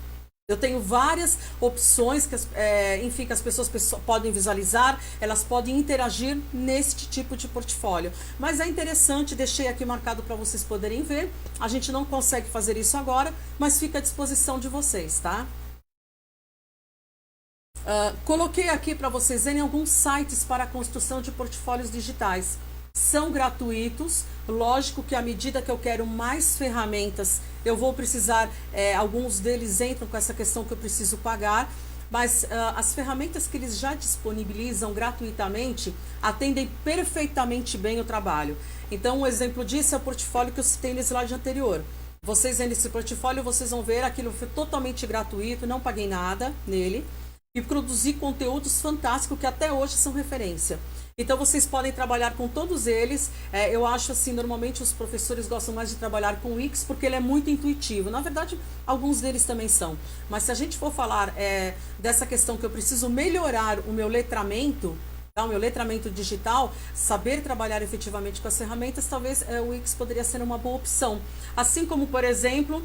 Eu tenho várias opções que as pessoas podem visualizar, elas podem interagir neste tipo de portfólio. Mas é interessante, deixei aqui marcado para vocês poderem ver. A gente não consegue fazer isso agora, mas fica à disposição de vocês, tá? Coloquei aqui para vocês verem alguns sites para a construção de portfólios digitais. são gratuitos. Lógico que à medida que eu quero mais ferramentas, eu vou precisar, alguns deles entram com essa questão que eu preciso pagar, mas as ferramentas que eles já disponibilizam gratuitamente atendem perfeitamente bem o trabalho. Então, um exemplo disso é o portfólio que eu citei no slide anterior. Vocês vendo esse portfólio, vocês vão ver, aquilo foi totalmente gratuito, não paguei nada nele, e produzi conteúdos fantásticos que até hoje são referência. Então, vocês podem trabalhar com todos eles. Eu acho assim, normalmente os professores gostam mais de trabalhar com o Wix porque ele é muito intuitivo. Na verdade, alguns deles também são. Mas se a gente for falar dessa questão que eu preciso melhorar o meu letramento, tá? O meu letramento digital, saber trabalhar efetivamente com as ferramentas, talvez o Wix poderia ser uma boa opção. Assim como, por exemplo,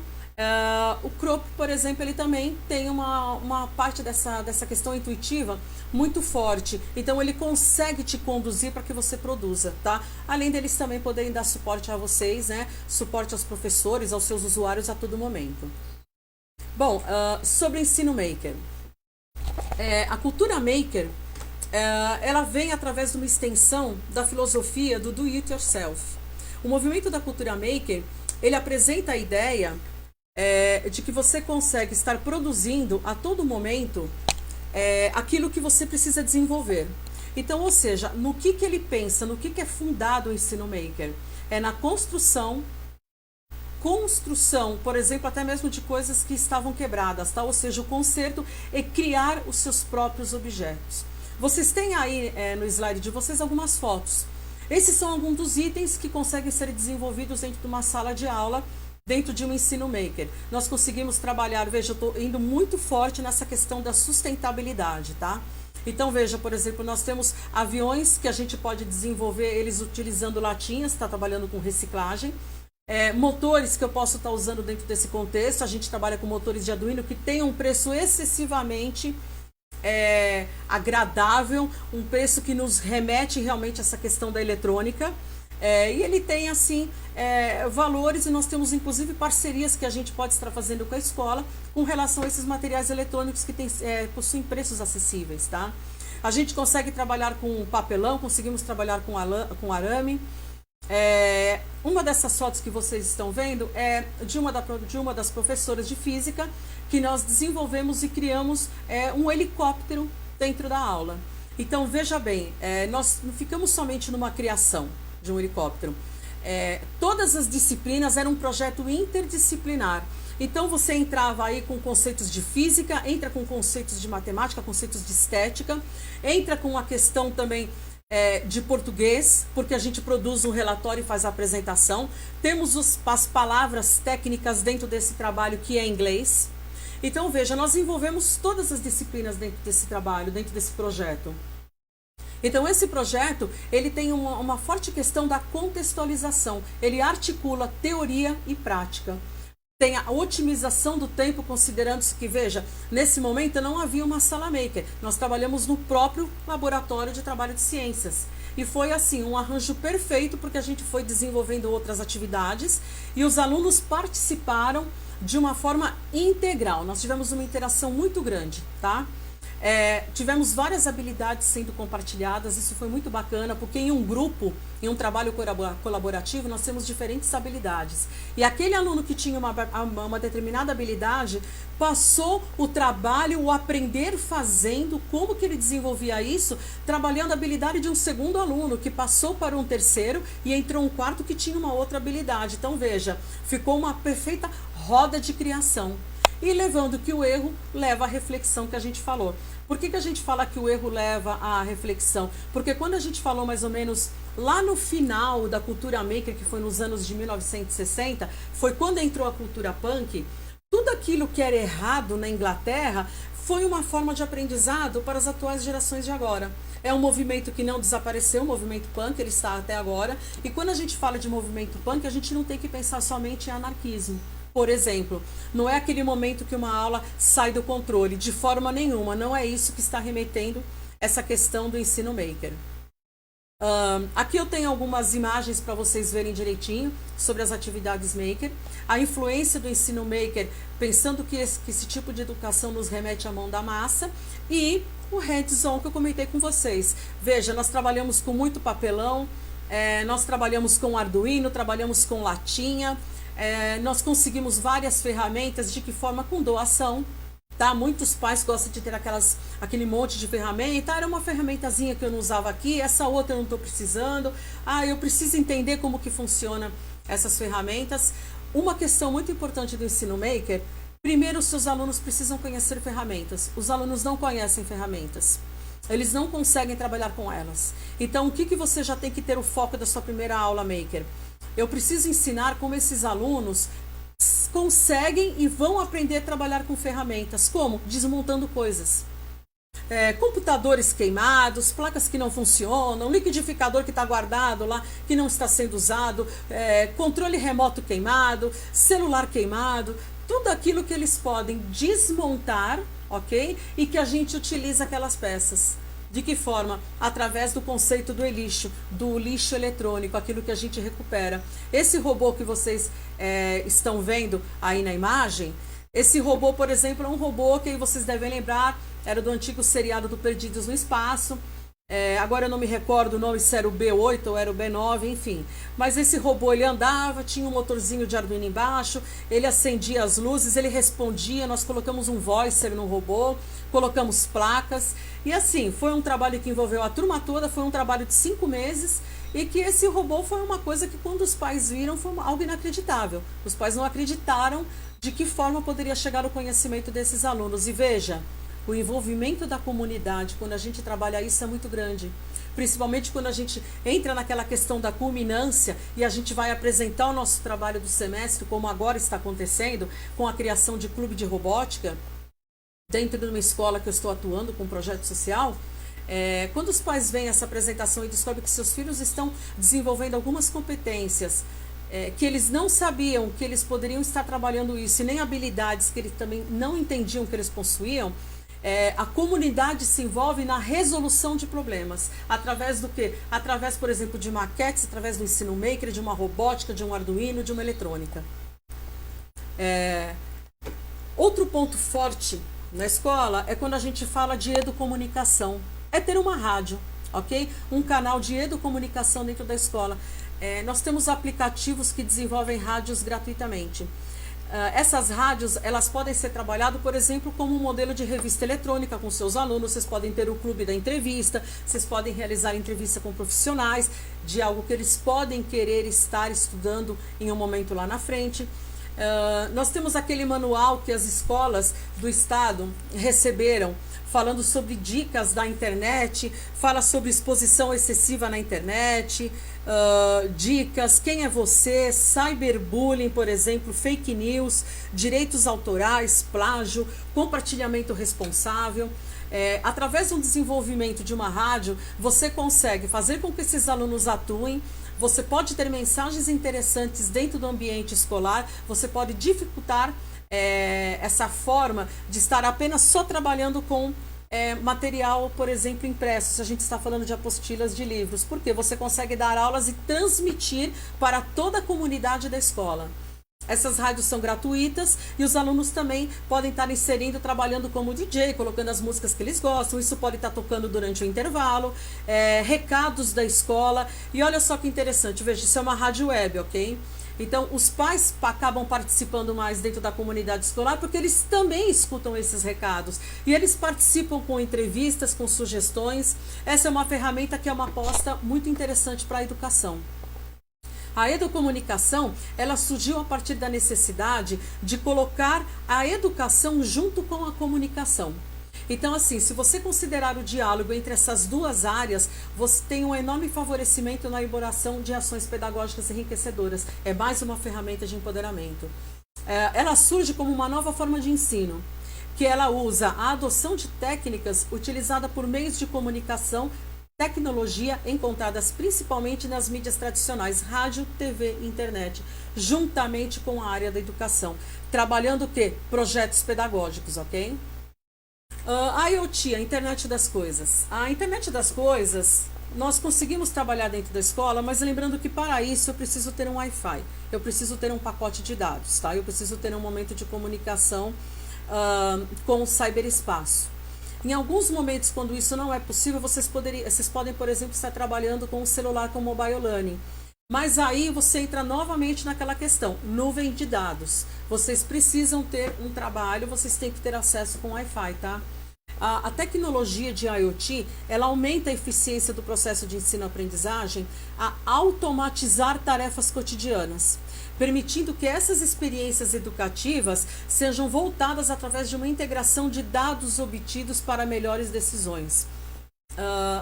o Crop, por exemplo, ele também tem uma parte dessa questão intuitiva muito forte. Então, ele consegue te conduzir para que você produza, tá? Além deles também poderem dar suporte a vocês, né? Suporte aos professores, aos seus usuários a todo momento. Bom, sobre Ensino Maker. A cultura Maker, ela vem através de uma extensão da filosofia do Do It Yourself. O movimento da cultura Maker, ele apresenta a ideia de que você consegue estar produzindo a todo momento aquilo que você precisa desenvolver. Então, ou seja, no que ele pensa, no que é fundado o Ensino Maker? É na construção, por exemplo, até mesmo de coisas que estavam quebradas, tá? Ou seja, o conserto é criar os seus próprios objetos. Vocês têm aí no slide de vocês algumas fotos. Esses são alguns dos itens que conseguem ser desenvolvidos dentro de uma sala de aula, dentro de um Ensino Maker. Nós conseguimos trabalhar, veja, eu estou indo muito forte nessa questão da sustentabilidade, tá? Então, veja, por exemplo, nós temos aviões que a gente pode desenvolver eles utilizando latinhas, está trabalhando com reciclagem. Motores que eu posso estar usando dentro desse contexto, a gente trabalha com motores de Arduino que tem um preço excessivamente agradável, um preço que nos remete realmente a essa questão da eletrônica. E ele tem, assim, valores, e nós temos, inclusive, parcerias que a gente pode estar fazendo com a escola com relação a esses materiais eletrônicos que possuem preços acessíveis, tá? A gente consegue trabalhar com papelão, conseguimos trabalhar com arame. Uma dessas fotos que vocês estão vendo é de uma das professoras de física que nós desenvolvemos e criamos um helicóptero dentro da aula. Então, veja bem, nós não ficamos somente numa criação de um helicóptero. Todas as disciplinas eram um projeto interdisciplinar. Então, você entrava aí com conceitos de física, entra com conceitos de matemática, conceitos de estética, entra com a questão também de português, porque a gente produz um relatório e faz a apresentação. Temos as palavras técnicas dentro desse trabalho que é inglês. Então, veja, nós envolvemos todas as disciplinas dentro desse trabalho, dentro desse projeto. Então, esse projeto, ele tem uma forte questão da contextualização. Ele articula teoria e prática. Tem a otimização do tempo, considerando-se que, veja, nesse momento não havia uma sala maker. Nós trabalhamos no próprio laboratório de trabalho de ciências. E foi, assim, um arranjo perfeito, porque a gente foi desenvolvendo outras atividades e os alunos participaram de uma forma integral. Nós tivemos uma interação muito grande, tá? Tivemos várias habilidades sendo compartilhadas, isso foi muito bacana, porque em um grupo, em um trabalho colaborativo, nós temos diferentes habilidades. E aquele aluno que tinha uma determinada habilidade, passou o trabalho, o aprender fazendo, como que ele desenvolvia isso, trabalhando a habilidade de um segundo aluno, que passou para um terceiro e entrou um quarto que tinha uma outra habilidade. Então, veja, ficou uma perfeita roda de criação. E levando que o erro leva à reflexão que a gente falou. Por que a gente fala que o erro leva à reflexão? Porque quando a gente falou mais ou menos lá no final da cultura maker, que foi nos anos de 1960, foi quando entrou a cultura punk, tudo aquilo que era errado na Inglaterra foi uma forma de aprendizado para as atuais gerações de agora. É um movimento que não desapareceu, o movimento punk, ele está até agora. E quando a gente fala de movimento punk, a gente não tem que pensar somente em anarquismo. Por exemplo, não é aquele momento que uma aula sai do controle, de forma nenhuma, não é isso que está remetendo essa questão do ensino maker. Aqui eu tenho algumas imagens para vocês verem direitinho sobre as atividades maker, a influência do ensino maker, pensando que esse tipo de educação nos remete à mão da massa, e o hands-on que eu comentei com vocês. Veja, nós trabalhamos com muito papelão, nós trabalhamos com Arduino, trabalhamos com latinha, nós conseguimos várias ferramentas, de que forma? Com doação. Tá? Muitos pais gostam de ter aquele monte de ferramenta. Era uma ferramentazinha que eu não usava aqui, essa outra eu não estou precisando. Eu preciso entender como que funciona essas ferramentas. Uma questão muito importante do Ensino Maker: primeiro, os seus alunos precisam conhecer ferramentas. Os alunos não conhecem ferramentas. Eles não conseguem trabalhar com elas. Então, o que você já tem que ter o foco da sua primeira aula Maker? Eu preciso ensinar como esses alunos conseguem e vão aprender a trabalhar com ferramentas. Como? Desmontando coisas. Computadores queimados, placas que não funcionam, liquidificador que está guardado lá, que não está sendo usado, controle remoto queimado, celular queimado, tudo aquilo que eles podem desmontar, ok? E que a gente utiliza aquelas peças. De que forma? Através do conceito do lixo eletrônico, aquilo que a gente recupera. Esse robô que vocês estão vendo aí na imagem, esse robô, por exemplo, é um robô que vocês devem lembrar, era do antigo seriado do Perdidos no Espaço. Agora eu não me recordo o nome, se era o B8 ou era o B9, enfim. Mas esse robô, ele andava, tinha um motorzinho de Arduino embaixo, ele acendia as luzes, ele respondia, nós colocamos um voicer no robô, colocamos placas. E assim, foi um trabalho que envolveu a turma toda, foi um trabalho de 5 meses, e que esse robô foi uma coisa que, quando os pais viram, foi algo inacreditável. Os pais não acreditaram de que forma poderia chegar o conhecimento desses alunos. E veja, o envolvimento da comunidade, quando a gente trabalha isso, é muito grande. Principalmente quando a gente entra naquela questão da culminância e a gente vai apresentar o nosso trabalho do semestre, como agora está acontecendo, com a criação de clube de robótica, dentro de uma escola que eu estou atuando com um projeto social. Quando os pais veem essa apresentação e descobrem que seus filhos estão desenvolvendo algumas competências que eles não sabiam que eles poderiam estar trabalhando isso, e nem habilidades que eles também não entendiam que eles possuíam, a comunidade se envolve na resolução de problemas. Através do quê? Através, por exemplo, de maquetes, através do Ensino Maker, de uma robótica, de um Arduino, de uma eletrônica. Outro ponto forte na escola é quando a gente fala de educomunicação. É ter uma rádio, ok? Um canal de educomunicação dentro da escola. Nós temos aplicativos que desenvolvem rádios gratuitamente. Essas rádios, elas podem ser trabalhadas, por exemplo, como um modelo de revista eletrônica com seus alunos. Vocês podem ter o clube da entrevista, vocês podem realizar entrevista com profissionais de algo que eles podem querer estar estudando em um momento lá na frente. Nós temos aquele manual que as escolas do estado receberam, falando sobre dicas da internet, fala sobre exposição excessiva na internet, dicas, quem é você, cyberbullying, por exemplo, fake news, direitos autorais, plágio, compartilhamento responsável. Através do desenvolvimento de uma rádio, você consegue fazer com que esses alunos atuem. Você pode ter mensagens interessantes dentro do ambiente escolar, você pode dificultar essa forma de estar apenas só trabalhando com material, por exemplo, impresso, se a gente está falando de apostilas de livros, porque você consegue dar aulas e transmitir para toda a comunidade da escola. Essas rádios são gratuitas e os alunos também podem estar inserindo, trabalhando como DJ, colocando as músicas que eles gostam. Isso pode estar tocando durante o intervalo, recados da escola. E olha só que interessante, veja, isso é uma rádio web, ok? Então, os pais acabam participando mais dentro da comunidade escolar porque eles também escutam esses recados. E eles participam com entrevistas, com sugestões. Essa é uma ferramenta que é uma aposta muito interessante para a educação. A educomunicação, ela surgiu a partir da necessidade de colocar a educação junto com a comunicação. Então, assim, se você considerar o diálogo entre essas duas áreas, você tem um enorme favorecimento na elaboração de ações pedagógicas enriquecedoras. É mais uma ferramenta de empoderamento. Ela surge como uma nova forma de ensino, que ela usa a adoção de técnicas utilizadas por meios de comunicação, tecnologia encontradas principalmente nas mídias tradicionais, rádio, TV, internet, juntamente com a área da educação. Trabalhando o quê? Projetos pedagógicos, ok? A IoT, a internet das coisas. A internet das coisas, nós conseguimos trabalhar dentro da escola, mas lembrando que para isso eu preciso ter um Wi-Fi, eu preciso ter um pacote de dados, tá? Eu preciso ter um momento de comunicação com o cyberespaço. Em alguns momentos, quando isso não é possível, vocês podem, por exemplo, estar trabalhando com o celular com mobile learning. Mas aí você entra novamente naquela questão, nuvem de dados. Vocês precisam ter um trabalho, vocês têm que ter acesso com Wi-Fi, tá? A tecnologia de IoT, ela aumenta a eficiência do processo de ensino-aprendizagem a automatizar tarefas cotidianas, permitindo que essas experiências educativas sejam voltadas através de uma integração de dados obtidos para melhores decisões.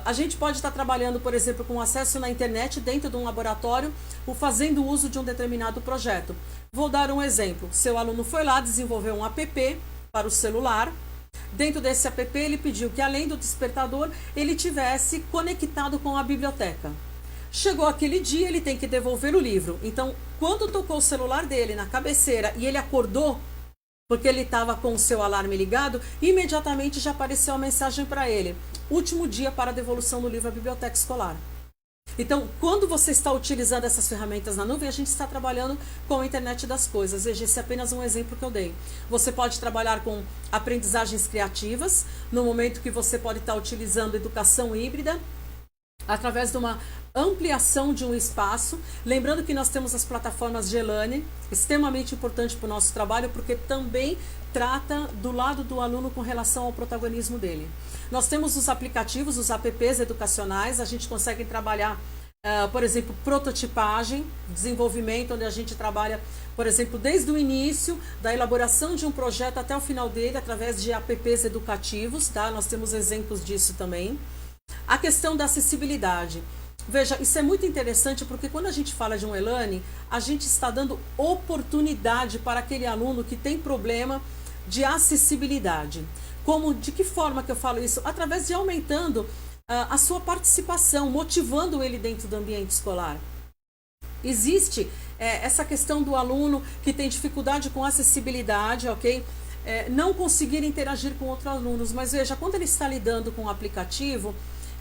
A gente pode estar trabalhando, por exemplo, com acesso na internet dentro de um laboratório ou fazendo uso de um determinado projeto. Vou dar um exemplo. Seu aluno foi lá, desenvolveu um app para o celular. Dentro desse app, ele pediu que, além do despertador, ele tivesse conectado com a biblioteca. Chegou aquele dia, ele tem que devolver o livro. Então, quando tocou o celular dele na cabeceira e ele acordou, porque ele estava com o seu alarme ligado, imediatamente já apareceu a mensagem para ele: último dia para a devolução do livro à biblioteca escolar. Então, quando você está utilizando essas ferramentas na nuvem, a gente está trabalhando com a internet das coisas. Veja, esse é apenas um exemplo que eu dei. Você pode trabalhar com aprendizagens criativas, no momento que você pode estar utilizando educação híbrida, através de uma ampliação de um espaço. Lembrando que nós temos as plataformas de e-learning, extremamente importante para o nosso trabalho, porque também trata do lado do aluno com relação ao protagonismo dele. Nós temos os aplicativos, os apps educacionais, a gente consegue trabalhar, por exemplo, prototipagem, desenvolvimento, onde a gente trabalha, por exemplo, desde o início da elaboração de um projeto até o final dele, através de apps educativos, tá? Nós temos exemplos disso também. A questão da acessibilidade. Veja, isso é muito interessante porque quando a gente fala de um e-learning, a gente está dando oportunidade para aquele aluno que tem problema de acessibilidade. De que forma que eu falo isso? Através de aumentando a sua participação, motivando ele dentro do ambiente escolar. Existe essa questão do aluno que tem dificuldade com acessibilidade, ok? Não conseguir interagir com outros alunos, mas veja, quando ele está lidando com o aplicativo,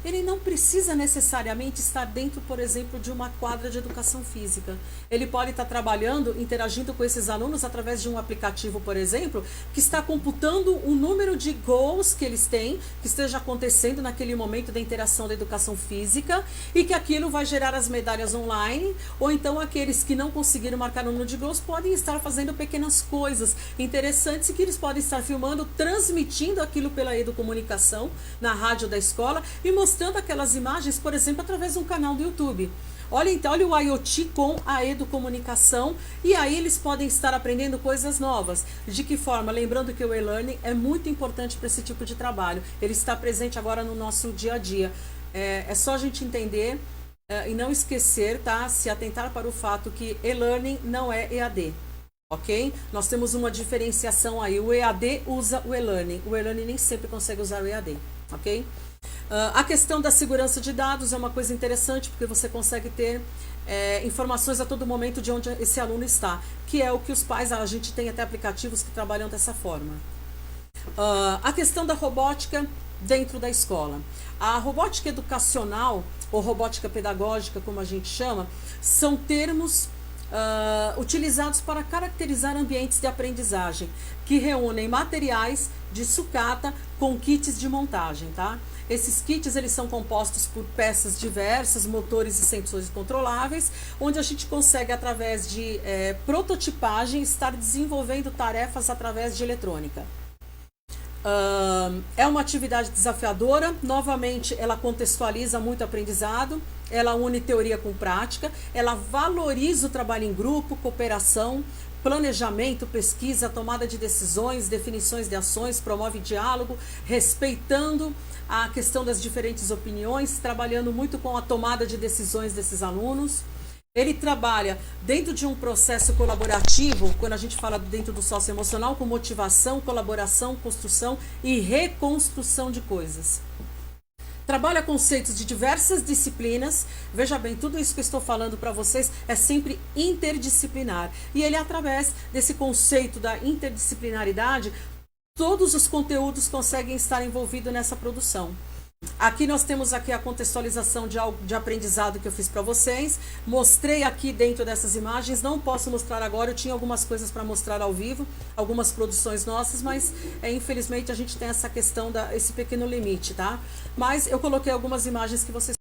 ele não precisa necessariamente estar dentro, por exemplo, de uma quadra de educação física. Ele pode estar trabalhando, interagindo com esses alunos através de um aplicativo, por exemplo, que está computando o número de gols que eles têm, que esteja acontecendo naquele momento da interação da educação física, e que aquilo vai gerar as medalhas online, ou então aqueles que não conseguiram marcar o número de gols podem estar fazendo pequenas coisas interessantes e que eles podem estar filmando, transmitindo aquilo pela educomunicação na rádio da escola e mostrando aquelas imagens, por exemplo, através de um canal do YouTube. Olha então, olha o IoT com a educomunicação, e aí eles podem estar aprendendo coisas novas. De que forma? Lembrando que o e-learning é muito importante para esse tipo de trabalho. Ele está presente agora no nosso dia a dia. É só a gente entender e não esquecer, tá? Se atentar para o fato que e-learning não é EAD. Ok? Nós temos uma diferenciação aí. O EAD usa o e-learning. O e-learning nem sempre consegue usar o EAD. Ok? A questão da segurança de dados é uma coisa interessante, porque você consegue ter informações a todo momento de onde esse aluno está, que é o que os pais, a gente tem até aplicativos que trabalham dessa forma. A questão da robótica dentro da escola. A robótica educacional, ou robótica pedagógica, como a gente chama, são termos utilizados para caracterizar ambientes de aprendizagem, que reúnem materiais de sucata com kits de montagem, tá? Esses kits, eles são compostos por peças diversas, motores e sensores controláveis, onde a gente consegue, através de prototipagem, estar desenvolvendo tarefas através de eletrônica. É uma atividade desafiadora. Novamente, ela contextualiza muito aprendizado, ela une teoria com prática, ela valoriza o trabalho em grupo, cooperação, planejamento, pesquisa, tomada de decisões, definições de ações, promove diálogo, respeitando a questão das diferentes opiniões, trabalhando muito com a tomada de decisões desses alunos. Ele trabalha dentro de um processo colaborativo, quando a gente fala dentro do socioemocional, com motivação, colaboração, construção e reconstrução de coisas. Trabalha conceitos de diversas disciplinas. Veja bem, tudo isso que eu estou falando para vocês é sempre interdisciplinar. E ele, através desse conceito da interdisciplinaridade, todos os conteúdos conseguem estar envolvidos nessa produção. Aqui nós temos aqui a contextualização de aprendizado que eu fiz para vocês. Mostrei aqui dentro dessas imagens, não posso mostrar agora, eu tinha algumas coisas para mostrar ao vivo, algumas produções nossas, mas infelizmente a gente tem essa questão, esse pequeno limite, tá? Mas eu coloquei algumas imagens que vocês